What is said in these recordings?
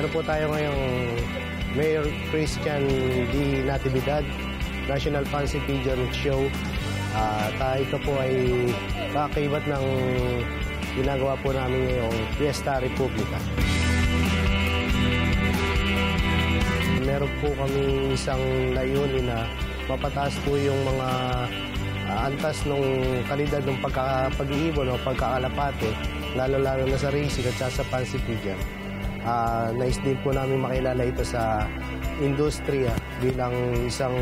po tayo ngayong Mayor Christian D. Natividad National Fancy Pigeon Show. Ito po ay kakakibat ng ginagawa po namin ngayong Fiesta Republica. Meron po kami isang layunin na mapataas po yung mga antas ng kalidad ng pag-iibon o pagkakalapate, lalo-lalo na sa racing at sa fancy pigeon. Nais din po namin makilala ito sa industriya bilang isang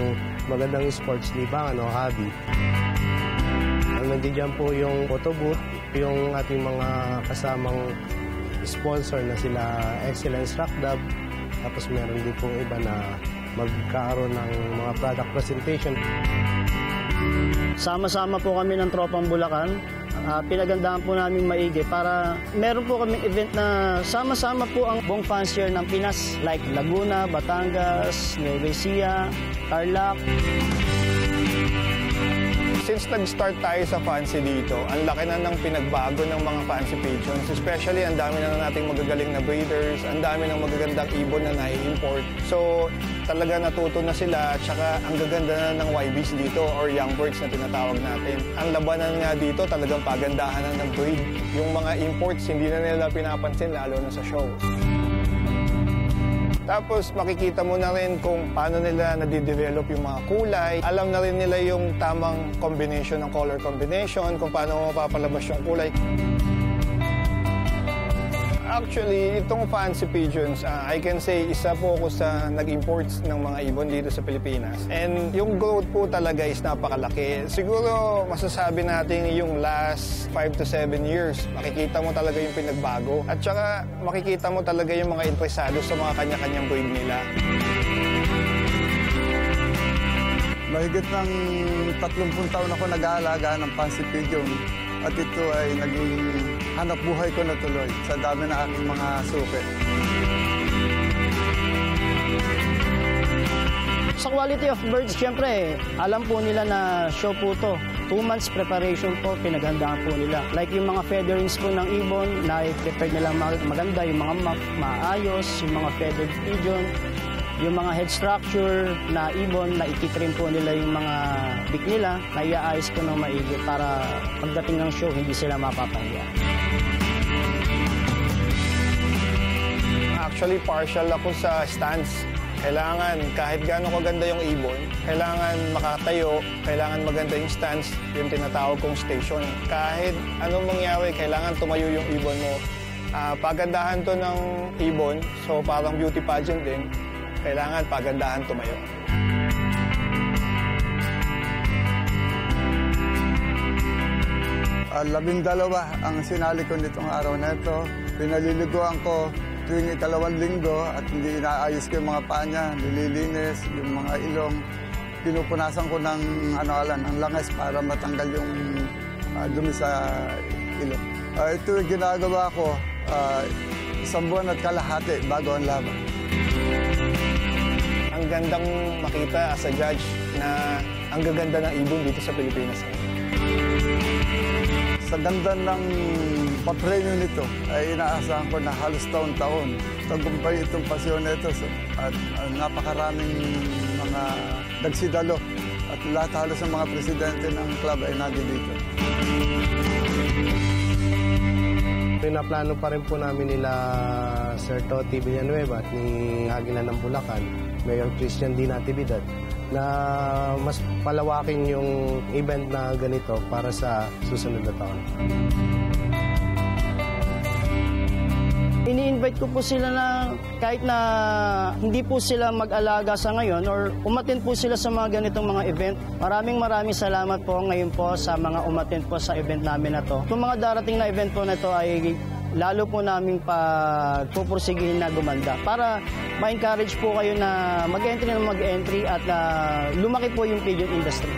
magandang sports libangan o hobby. Nandiyan po yung photo booth, yung ating mga kasamang sponsor na sila Excellence Rock Dub. Tapos meron din pong iba na magkakaroon ng mga product presentation. Sama-sama po kami ng Tropang Bulacan. Pinagandahan po namin maigi para meron po kaming event na sama-sama po ang buong fancier ng Pinas like Laguna, Batangas, Nueva Ecija, Tarlac. Since nag-start tayo sa fancy dito, ang laki na ng pinagbago ng mga fancy pigeons. Especially, ang dami na nating magagaling na breeders, ang dami ng magagandang ibon na nai-import. So, talaga natuto na sila at saka ang gaganda na ng YBs dito or young birds na tinatawag natin. Ang labanan nga dito, talagang pagandahan na ng breed. Yung mga imports, hindi na nila pinapansin lalo na sa shows. Tapos makikita mo na rin kung paano nila nadidevelop yung mga kulay. Alam na rin nila yung tamang combination ng color combination, kung paano mapapalabas yung kulay. Actually, itong fancy pigeons, I can say, isa po ako sa nag-imports ng mga ibon dito sa Pilipinas. And yung growth po talaga is napakalaki. Siguro masasabi natin yung last 5 to 7 years, makikita mo talaga yung pinagbago. At saka makikita mo talaga yung mga interesado sa mga kanya-kanyang breed nila. Mahigit ng 30 taon ako nag-aalaga ng fancy pigeon. At ito ay naging hanap buhay ko na tuloy sa dami na aking mga suki. Sa quality of birds, siyempre, alam po nila na show po to. 2 months preparation po, pinaghandaan po nila. Like yung mga featherings po ng ibon, na-prepare nila maganda, yung mga muff, maayos, yung mga feathered pigeon, yung mga head structure na ibon, na ititrim po nila yung mga beak nila, na iaayos ko ng maigi para pagdating ng show, hindi sila mapapahiya. Actually, partial ako sa stance. Kailangan, kahit gaano kaganda yung ibon, kailangan makatayo, kailangan maganda yung stance, yung tinatawag kong station. Kahit anong mangyari, kailangan tumayo yung ibon mo. Pagandahan to ng ibon, so parang beauty pageant din. Kailangan pagandahan tumayo. Labing dalawa ang sinali ko nitong araw na ito. Pinaliliguan ko tuwing 2 linggo at hindi inaayos ko yung mga paa niya, nililinis, yung mga ilong. Pinupunasan ko ng ang langas para matanggal yung dumi sa ilong. Ito yung ginagawa ko 1 buwan at kalahati bago ang laban. Ang gandang makita as a judge na ang gaganda ng ibon dito sa Pilipinas. Sa ganda ng papremyo nito ay inaasahan ko na halos taon-taon. Tagumpay itong pasyon nito at napakaraming mga nagsidalo at lahat halos ng mga presidente ng club ay nandito. Pinaplano pa rin po namin nila Sir Toti Villanueva at ni Aguilan ng Bulacan, Mayor Christian D. Natividad, na mas palawakin yung event na ganito para sa susunod na taon. Ini-invite ko po sila na kahit na hindi po sila mag-alaga sa ngayon or umattend po sila sa mga ganitong mga event. Maraming salamat po ngayon po sa mga umattend po sa event namin na to. Yung mga darating na event po na to ay lalo po namin pupursigihin na gumanda para ma-encourage po kayo na mag-entry at lumaki po yung pigeon industry.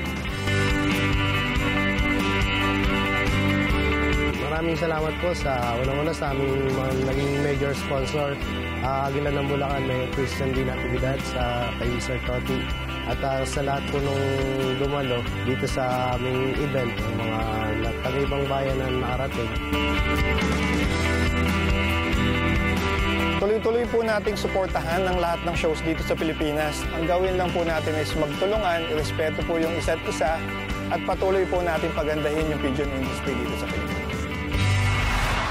Maraming salamat po sa unang-una sa aming mga naging major sponsor, Aguilan ng Bulacan, Mayor Christian D. Natividad, sa kay Sir Toti, at sa lahat po nung dumalo dito sa aming event, ng mga taga-ibang bayan na nakarating. Tuloy-tuloy po nating suportahan ang lahat ng shows dito sa Pilipinas. Ang gawin lang po natin is magtulungan, irespeto po yung isa't isa, at patuloy po natin pagandahin yung pigeon industry dito sa Pilipinas.